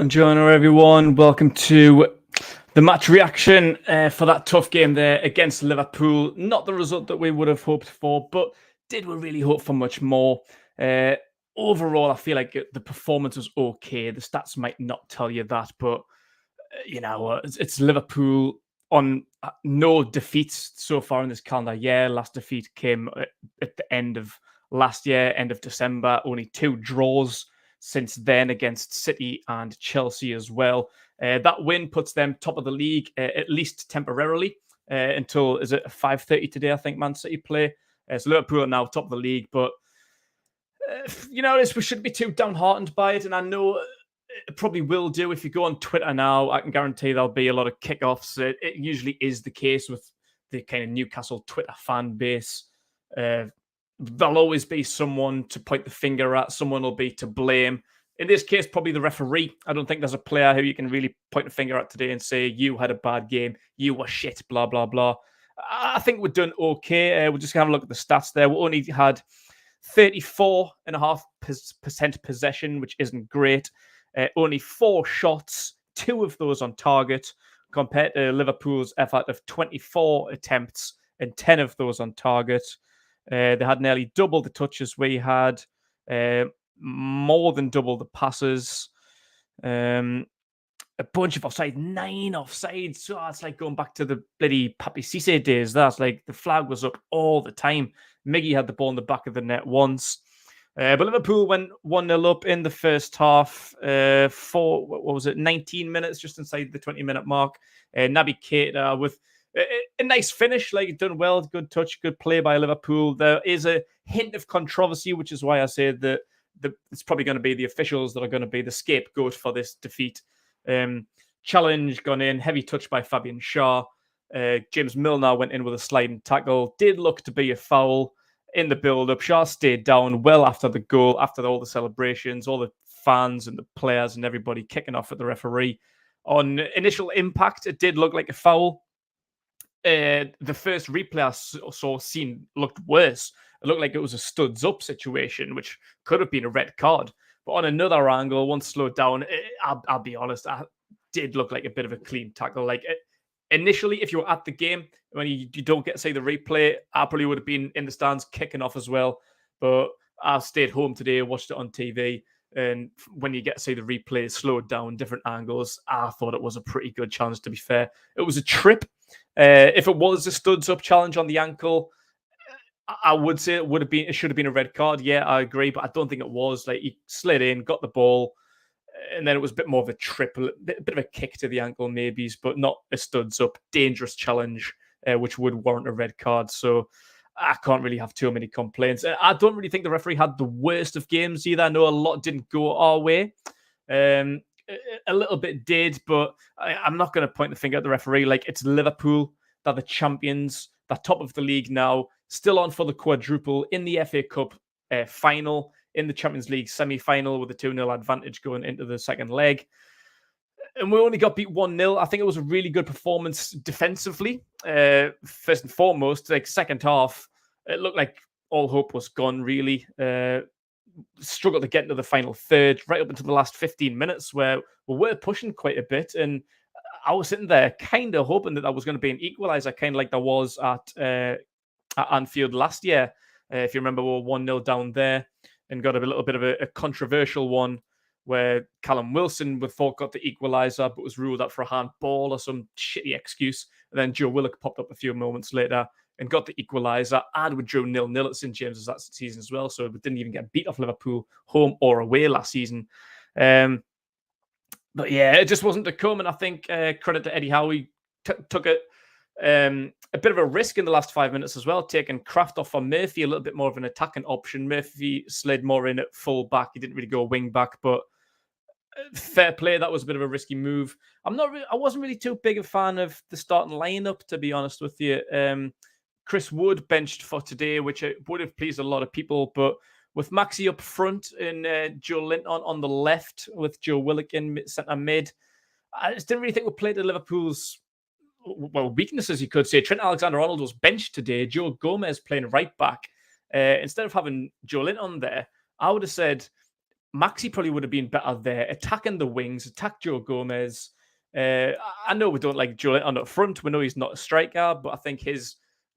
Buongiorno, everyone. Welcome to the match reaction for that tough game there against Liverpool. Not the result that we would have hoped for, but did we really hope for much more? Overall, I feel like the performance was okay. The stats might not tell you that, but it's Liverpool on no defeats so far in this calendar year. Last defeat came at the end of last year, end of December. Only 2 draws since then against City and Chelsea as well. That win puts them top of the league, at least temporarily, until, is it 5:30 today, I think Man City play. So Liverpool are now top of the league, but, we shouldn't be too downhearted by it, and I know it probably will do. If you go on Twitter now, I can guarantee there'll be a lot of kickoffs. It usually is the case with the kind of Newcastle Twitter fan base. There'll always be someone to point the finger at. Someone will be to blame. In this case, probably the referee. I don't think there's a player who you can really point the finger at today and say, you had a bad game, you were shit, blah, blah, blah. I think we're done okay. We're just going to have a look at the stats there. We only had 34.5% possession, which isn't great. Only 4 shots, 2 of those on target, compared to Liverpool's effort of 24 attempts and 10 of those on target. They had nearly double the touches we had, more than double the passes, a bunch of offsides, 9 offsides. So it's like going back to the bloody Papi Cisse days. That's like the flag was up all the time. Miggy had the ball in the back of the net once. But Liverpool went 1-0 up in the first half for, 19 minutes, just inside the 20-minute mark. Naby Keita with a nice finish, like done well, good touch, good play by Liverpool. There is a hint of controversy, which is why I say that it's probably going to be the officials that are going to be the scapegoat for this defeat. Challenge gone in, heavy touch by Fabian Schär. James Milner went in with a sliding tackle. Did look to be a foul in the build-up. Schär stayed down well after the goal, after all the celebrations, all the fans and the players and everybody kicking off at the referee. On initial impact, it did look like a foul. The first replay I saw looked worse. It looked like it was a studs up situation, which could have been a red card. But on another angle, once slowed down, I'll be honest, it did look like a bit of a clean tackle. Like initially, if you were at the game, when you don't get to see the replay, I probably would have been in the stands kicking off as well. But I stayed home today, watched it on TV. And when you get to see the replay slowed down, different angles, I thought it was a pretty good challenge, to be fair. It was a trip. If it was a studs up challenge on the ankle, I would say it should have been a red card. Yeah, I agree, but I don't think it was. Like, he slid in, got the ball, and then it was a bit more of a trip, a bit of a kick to the ankle, maybe, but not a studs up, dangerous challenge, which would warrant a red card. So I can't really have too many complaints. I don't really think the referee had the worst of games either. I know a lot didn't go our way. A little bit did, but I'm not going to point the finger at the referee. Like, it's Liverpool. They're the champions. They're top of the league now. Still on for the quadruple in the FA Cup final, in the Champions League semi-final with a 2-0 advantage going into the second leg. And we only got beat 1-0. I think it was a really good performance defensively. First and foremost, like second half, it looked like all hope was gone, really. Struggled to get into the final third, right up into the last 15 minutes where we were pushing quite a bit. And I was sitting there kind of hoping that was going to be an equaliser, kind of like there was at Anfield last year. If you remember, we were 1-0 down there and got a little bit of a controversial one where Callum Wilson we thought got the equaliser but was ruled out for a handball or some shitty excuse. And then Joe Willock popped up a few moments later and got the equaliser, and we drew 0-0 at St James's that season as well. So we didn't even get beat off Liverpool home or away last season. But yeah, it just wasn't to come. And I think credit to Eddie Howe, he took it a bit of a risk in the last 5 minutes as well, taking Kraft off for Murphy, a little bit more of an attacking option. Murphy slid more in at full back. He didn't really go wing back, but fair play. That was a bit of a risky move. I wasn't really too big a fan of the starting lineup, to be honest with you. Chris Wood benched for today, which would have pleased a lot of people, but with Maxi up front and Joe Linton on the left with Joe Willock in centre mid, I just didn't really think we played to Liverpool's weaknesses, you could say. Trent Alexander-Arnold was benched today. Joe Gomez playing right back. Instead of having Joe Linton on there, I would have said Maxi probably would have been better there, attacking the wings, attack Joe Gomez. I know we don't like Joe on up front. We know he's not a striker, but I think his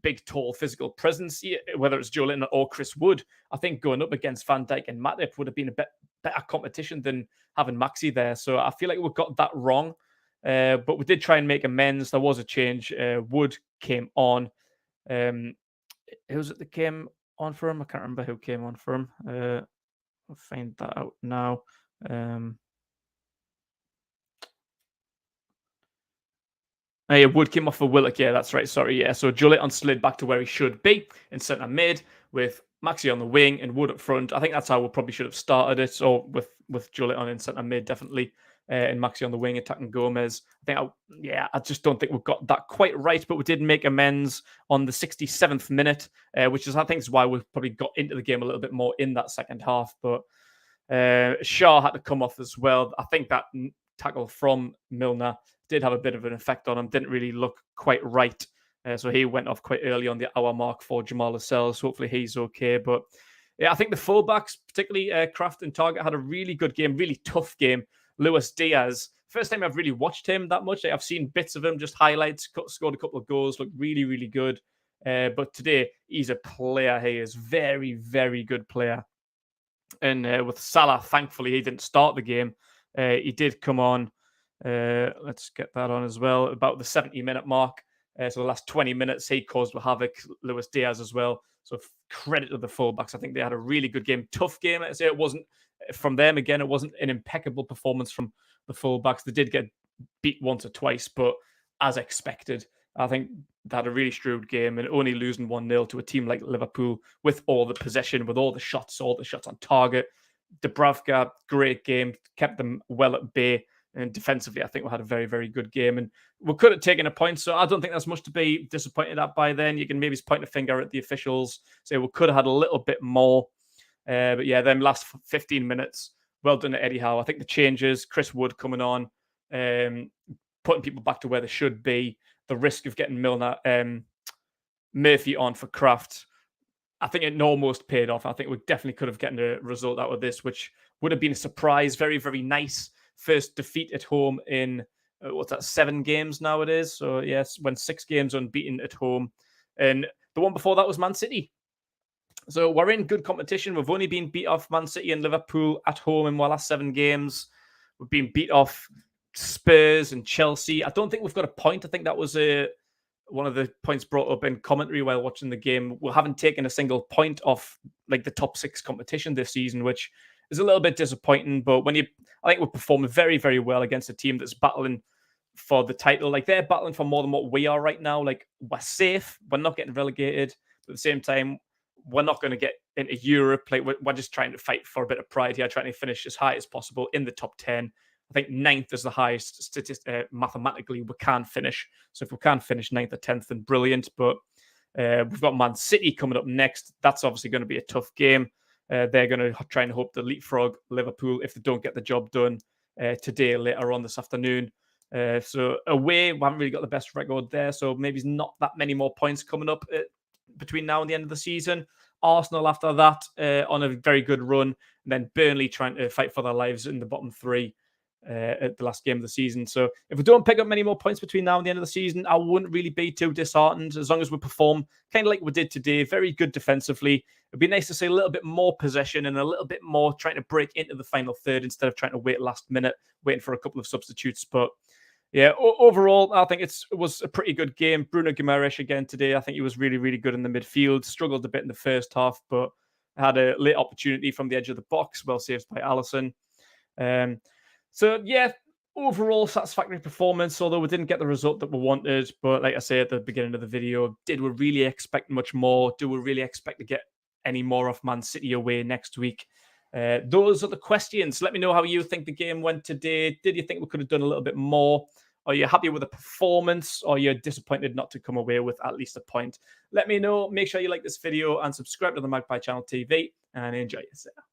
big, tall, physical presence, whether it's Joe Linton or Chris Wood, I think going up against Van Dijk and Matip would have been a bit better competition than having Maxi there. So I feel like we got that wrong. But we did try and make amends. There was a change. Wood came on. Who was it that came on for him? I can't remember who came on for him. I'll find that out now. Yeah, Wood came off for Willock. Yeah, that's right. Sorry. Yeah. So Joelinton slid back to where he should be in centre mid with Maxi on the wing and Wood up front. I think that's how we probably should have started it. Or with Joelinton in centre mid, definitely. And Maxi on the wing attacking Gomez. I just don't think we've got that quite right, but we did make amends on the 67th minute, which is, I think, is why we've probably got into the game a little bit more in that second half. But Shaw had to come off as well. I think that tackle from Milner did have a bit of an effect on him. Didn't really look quite right. So he went off quite early on the hour mark for Jamal Lascelles. Hopefully he's okay. But yeah, I think the fullbacks, particularly Kraft and Target, had a really good game, really tough game. Luis Diaz, first time I've really watched him that much. I've seen bits of him, just highlights, scored a couple of goals, looked really, really good. But today, he's a player. He is very, very good player. And with Salah, thankfully, he didn't start the game. He did come on. Let's get that on as well. About the 70-minute mark. So the last 20 minutes, he caused havoc. Luis Diaz as well. So credit to the fullbacks. I think they had a really good game. Tough game. I say it wasn't from them again. It wasn't an impeccable performance from the fullbacks. They did get beat once or twice, but as expected, I think they had a really shrewd game and only losing 1-0 to a team like Liverpool with all the possession, with all the shots on target. Dubravka, great game, kept them well at bay. And defensively, I think we had a very, very good game. And we could have taken a point, so I don't think there's much to be disappointed at by then. You can maybe point a finger at the officials, say we could have had a little bit more. But yeah, them last 15 minutes, well done to Eddie Howe. I think the changes, Chris Wood coming on, putting people back to where they should be, the risk of getting Murphy on for Kraft, I think it almost paid off. I think we definitely could have gotten a result out of this, which would have been a surprise. Very, very nice. First defeat at home in, 7 games now it is. So yes, went 6 games unbeaten at home. And the one before that was Man City. So we're in good competition. We've only been beat off Man City and Liverpool at home in our last 7 games. We've been beat off Spurs and Chelsea. I don't think we've got a point. I think that was one of the points brought up in commentary while watching the game. We haven't taken a single point off like the top 6 competition this season, which is a little bit disappointing. But I think we're performing very, very well against a team that's battling for the title. Like, they're battling for more than what we are right now. Like, we're safe. We're not getting relegated. But at the same time, we're not going to get into Europe. Like, we're just trying to fight for a bit of pride here, trying to finish as high as possible in the top 10. I think 9th is the highest mathematically we can finish. So if we can finish 9th or 10th, then brilliant. But we've got Man City coming up next. That's obviously going to be a tough game. They're going to try and hope to leapfrog Liverpool if they don't get the job done today, later on this afternoon. So away, we haven't really got the best record there. So maybe not that many more points coming up between now and the end of the season. Arsenal after that on a very good run. And then Burnley trying to fight for their lives in the bottom 3 at the last game of the season. So if we don't pick up many more points between now and the end of the season, I wouldn't really be too disheartened as long as we perform kind of like we did today. Very good defensively. It'd be nice to see a little bit more possession and a little bit more trying to break into the final third instead of trying to wait last minute, waiting for a couple of substitutes. But yeah, overall, I think it was a pretty good game. Bruno Guimaraes again today. I think he was really, really good in the midfield. Struggled a bit in the first half, but had a late opportunity from the edge of the box. Well saved by Alisson. So yeah, overall satisfactory performance, although we didn't get the result that we wanted. But like I said at the beginning of the video, did we really expect much more? Do we really expect to get any more off Man City away next week? Those are the questions. Let me know how you think the game went today. Did you think we could have done a little bit more? Are you happy with the performance? Or are you disappointed not to come away with at least a point? Let me know. Make sure you like this video and subscribe to the Magpie Channel TV and enjoy yourself.